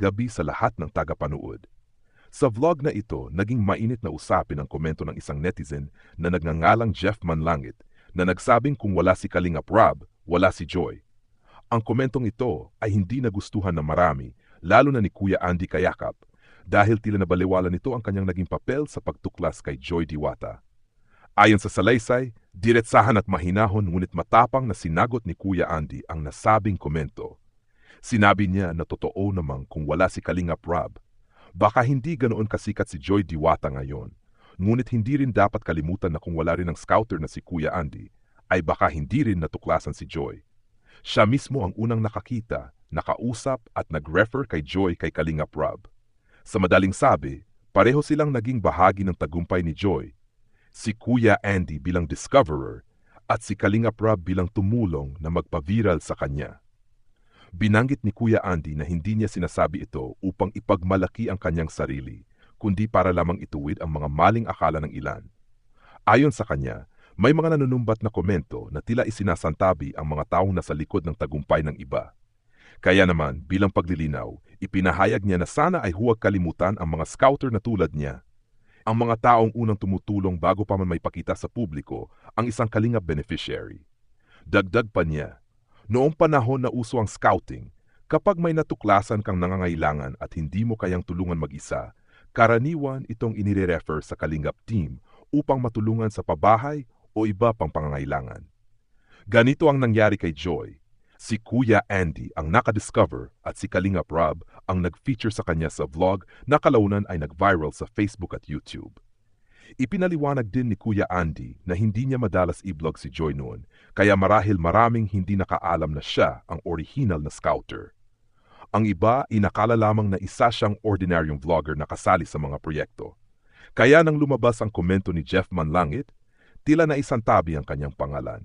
gabi sa lahat ng tagapanood. Sa vlog na ito, naging mainit na usapin ang komento ng isang netizen na nagngangalang Jeff Manlangit na nagsabing kung wala si Kalingap Rob, wala si Joy. Ang komentong ito ay hindi nagustuhan ng marami, lalo na ni Kuya Andy Kayakap, dahil tila nabaliwala nito ang kanyang naging papel sa pagtuklas kay Joy Diwata. Ayon sa salaysay, diretsahan at mahinahon ngunit matapang na sinagot ni Kuya Andy ang nasabing komento. Sinabi niya na totoo namang kung wala si Kalingap Rob, baka hindi ganoon kasikat si Joy Diwata ngayon. Ngunit hindi rin dapat kalimutan na kung wala rin ang scouter na si Kuya Andy, ay baka hindi rin natuklasan si Joy. Siya mismo ang unang nakakita, nakausap at nag-refer kay Joy kay Kalingap Rob. Sa madaling sabi, pareho silang naging bahagi ng tagumpay ni Joy. Si Kuya Andy bilang discoverer at si Kalingap Rob bilang tumulong na magpa-viral sa kanya. Binanggit ni Kuya Andy na hindi niya sinasabi ito upang ipagmalaki ang kanyang sarili, kundi para lamang ituwid ang mga maling akala ng ilan. Ayon sa kanya, may mga nanunumbat na komento na tila isinasantabi ang mga taong nasa likod ng tagumpay ng iba. Kaya naman, bilang paglilinaw, ipinahayag niya na sana ay huwag kalimutan ang mga scouter na tulad niya. Ang mga taong unang tumutulong bago pa man may pakita sa publiko ang isang Kalingap beneficiary. Dagdag pa niya, noong panahon na uso ang scouting, kapag may natuklasan kang nangangailangan at hindi mo kayang tulungan mag-isa, karaniwan itong inire-refer sa Kalingap team upang matulungan sa pabahay o iba pang pangangailangan. Ganito ang nangyari kay Joy. Si Kuya Andy ang nakadiscover at si Kalingap Rob ang nag-feature sa kanya sa vlog na kalaunan ay nag-viral sa Facebook at YouTube. Ipinaliwanag din ni Kuya Andy na hindi niya madalas i-vlog si Joy noon, kaya marahil maraming hindi nakaalam na siya ang original na scouter. Ang iba inakala lamang na isa siyang ordinaryong vlogger na kasali sa mga proyekto. Kaya nang lumabas ang komento ni Jeff Manlangit, tila na isantabi ang kanyang pangalan.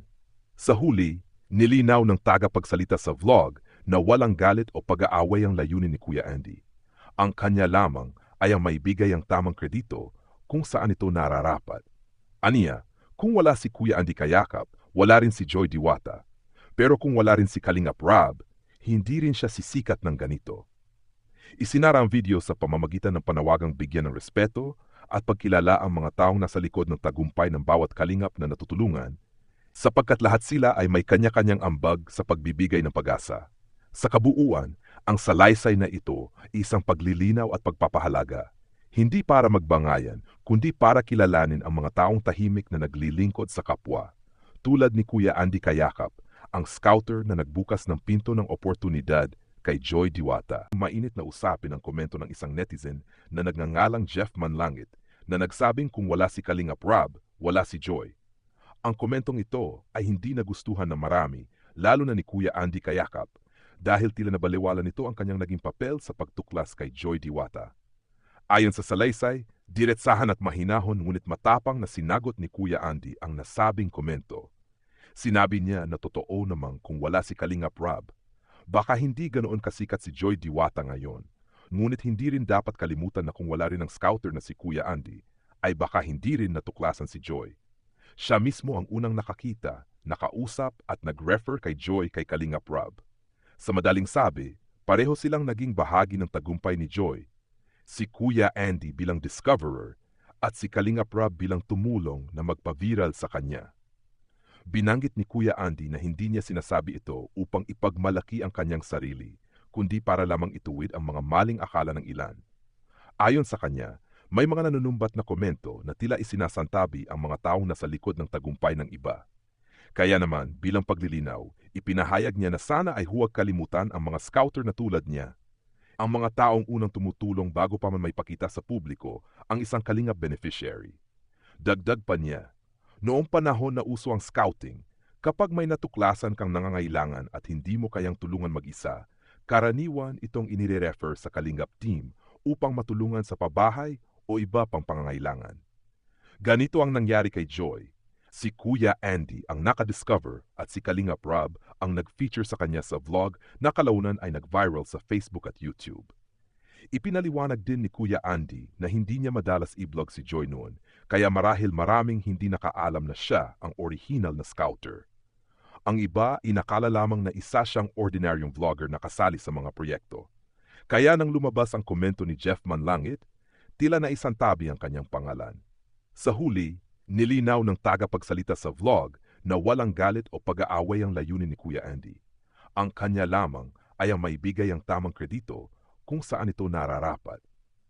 Sa huli, nilinaw ng tagapagsalita sa vlog na walang galit o pag-aaway ang layunin ni Kuya Andy. Ang kanya lamang ay ang maibigay ang tamang kredito kung saan ito nararapat. Aniya, kung wala si Kuya Andy Kayakap, wala rin si Joy Diwata. Pero kung wala rin si Kalingap Rob, hindi rin siya sisikat ng ganito. Isinara ang video sa pamamagitan ng panawagang bigyan ng respeto at pagkilala ang mga taong nasa likod ng tagumpay ng bawat kalingap na natutulungan, sapagkat lahat sila ay may kanya-kanyang ambag sa pagbibigay ng pag-asa. Sa kabuuan, ang salaysay na ito ay isang paglilinaw at pagpapahalaga. Hindi para magbangayan, kundi para kilalanin ang mga taong tahimik na naglilingkod sa kapwa. Tulad ni Kuya Andy Kayakap, ang scouter na nagbukas ng pinto ng oportunidad kay Joy Diwata. Mainit na usapin ang komento ng isang netizen na nagngangalang Jeff Manlangit na nagsabing kung wala si Kalingap Rob, wala si Joy. Ang komentong ito ay hindi nagustuhan ng marami, lalo na ni Kuya Andy Kayakap, dahil tila nabaliwala nito ang kanyang naging papel sa pagtuklas kay Joy Diwata. Ayon sa salaysay, diretsahan at mahinahon ngunit matapang na sinagot ni Kuya Andy ang nasabing komento. Sinabi niya na totoo namang kung wala si Kalingap Rob, baka hindi ganoon kasikat si Joy Diwata ngayon. Ngunit hindi rin dapat kalimutan na kung wala rin ang scouter na si Kuya Andy, ay baka hindi rin natuklasan si Joy. Siya mismo ang unang nakakita, nakausap at nag-refer kay Joy kay Kalingap Rob. Sa madaling sabi, pareho silang naging bahagi ng tagumpay ni Joy. Si Kuya Andy bilang discoverer at si Kalingap Rob bilang tumulong na magpa-viral sa kanya. Binanggit ni Kuya Andy na hindi niya sinasabi ito upang ipagmalaki ang kanyang sarili, kundi para lamang ituwid ang mga maling akala ng ilan. Ayon sa kanya, may mga nanunumbat na komento na tila isinasantabi ang mga taong nasa likod ng tagumpay ng iba. Kaya naman, bilang paglilinaw, ipinahayag niya na sana ay huwag kalimutan ang mga scouter na tulad niya. Ang mga taong unang tumutulong bago pa man may pakita sa publiko ang isang Kalingap beneficiary. Dagdag pa niya, noong panahon na uso ang scouting, kapag may natuklasan kang nangangailangan at hindi mo kayang tulungan mag-isa, karaniwan itong inire-refer sa Kalingap team upang matulungan sa pabahay o iba pang pangangailangan. Ganito ang nangyari kay Joy. Si Kuya Andy ang nakadiscover at si Kalingap Rob ang nag-feature sa kanya sa vlog na kalaunan ay nag-viral sa Facebook at YouTube. Ipinaliwanag din ni Kuya Andy na hindi niya madalas i-vlog si Joy noon, kaya marahil maraming hindi nakaalam na siya ang original na scouter. Ang iba inakala lamang na isa siyang ordinaryong vlogger na kasali sa mga proyekto. Kaya nang lumabas ang komento ni Jeff Manlangit, tila naisantabi ang kanyang pangalan. Sa huli, nilinaw ng tagapagsalita sa vlog na walang galit o pag-aaway ang layunin ni Kuya Andy. Ang kanya lamang ay ang maibigay ang tamang kredito kung saan ito nararapat.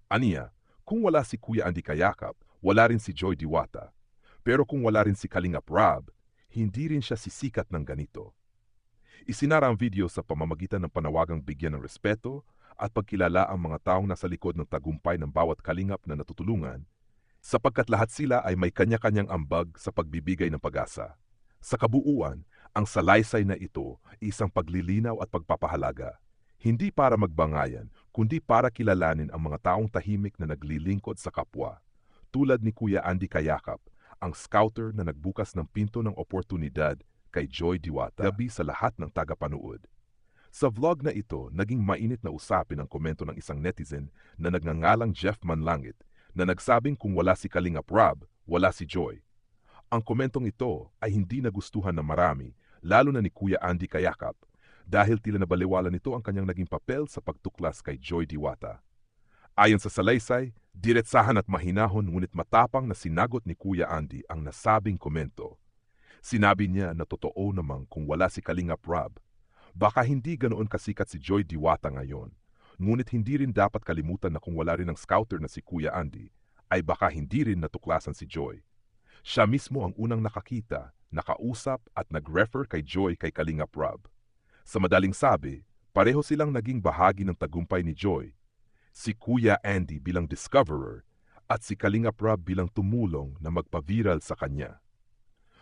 Aniya, kung wala si Kuya Andy Kayakap, wala rin si Joy Diwata. Pero kung wala rin si Kalingap Rob, hindi rin siya sisikat ng ganito. Isinara ang video sa pamamagitan ng panawagang bigyan ng respeto at pagkilala ang mga taong nasa likod ng tagumpay ng bawat kalingap na natutulungan, sapagkat lahat sila ay may kanya-kanyang ambag sa pagbibigay ng pag-asa. Sa kabuuan, ang salaysay na ito ay isang paglilinaw at pagpapahalaga, hindi para magbangayan, kundi para kilalanin ang mga taong tahimik na naglilingkod sa kapwa, tulad ni Kuya Andy Kayakap, ang scouter na nagbukas ng pinto ng oportunidad kay Joy Diwata, gabi sa lahat ng tagapanood. Sa vlog na ito, naging mainit na usapin ang komento ng isang netizen na nagngangalang Jeff Manlangit na nagsabing kung wala si Kalingap Rob, wala si Joy. Ang komentong ito ay hindi nagustuhan ng marami, lalo na ni Kuya Andy Kayakap, dahil tila nabaliwala nito ang kanyang naging papel sa pagtuklas kay Joy Diwata. Ayon sa salaysay, diretsahan at mahinahon ngunit matapang na sinagot ni Kuya Andy ang nasabing komento. Sinabi niya na totoo namang kung wala si Kalingap Rob, baka hindi ganoon kasikat si Joy Diwata ngayon. Ngunit hindi rin dapat kalimutan na kung wala rin ang scouter na si Kuya Andy, ay baka hindi rin natuklasan si Joy. Siya mismo ang unang nakakita, nakausap at nag-refer kay Joy kay Kalingap Rob. Sa madaling sabi, pareho silang naging bahagi ng tagumpay ni Joy. Si Kuya Andy bilang discoverer at si Kalingap Rob bilang tumulong na magpa-viral sa kanya.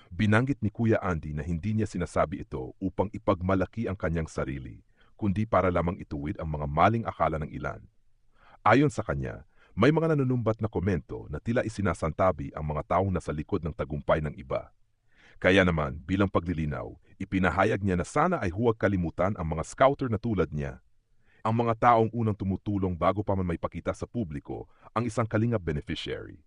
Binanggit ni Kuya Andy na hindi niya sinasabi ito upang ipagmalaki ang kanyang sarili, kundi para lamang ituwid ang mga maling akala ng ilan. Ayon sa kanya, may mga nanunumbat na komento na tila isinasantabi ang mga taong nasa likod ng tagumpay ng iba. Kaya naman, bilang paglilinaw, ipinahayag niya na sana ay huwag kalimutan ang mga scouter na tulad niya. Ang mga taong unang tumutulong bago pa man may pakita sa publiko ang isang kalingap beneficiary.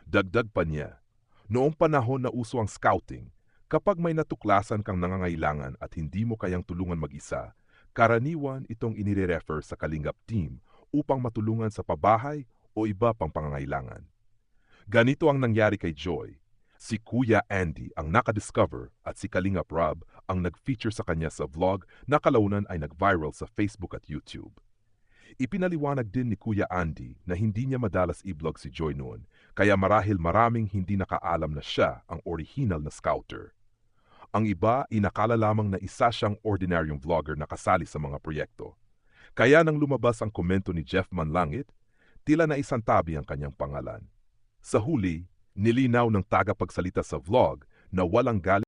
Dagdag pa niya, noong panahon na uso ang scouting, kapag may natuklasan kang nangangailangan at hindi mo kayang tulungan mag-isa, karaniwan itong inire-refer sa kalingap team upang matulungan sa pabahay o iba pang pangangailangan. Ganito ang nangyari kay Joy. Si Kuya Andy ang nakadiscover at si Kalingap Rob ang nag-feature sa kanya sa vlog na kalaunan ay nag-viral sa Facebook at YouTube. Ipinaliwanag din ni Kuya Andy na hindi niya madalas i-vlog si Joy noon, kaya marahil maraming hindi nakaalam na siya ang original na scouter. Ang iba inakala lamang na isa siyang ordinaryong vlogger na kasali sa mga proyekto. Kaya nang lumabas ang komento ni Jeff Manlangit, tila naisantabi ang kanyang pangalan. Sa huli, nilinaw ng tagapagsalita sa vlog na walang galit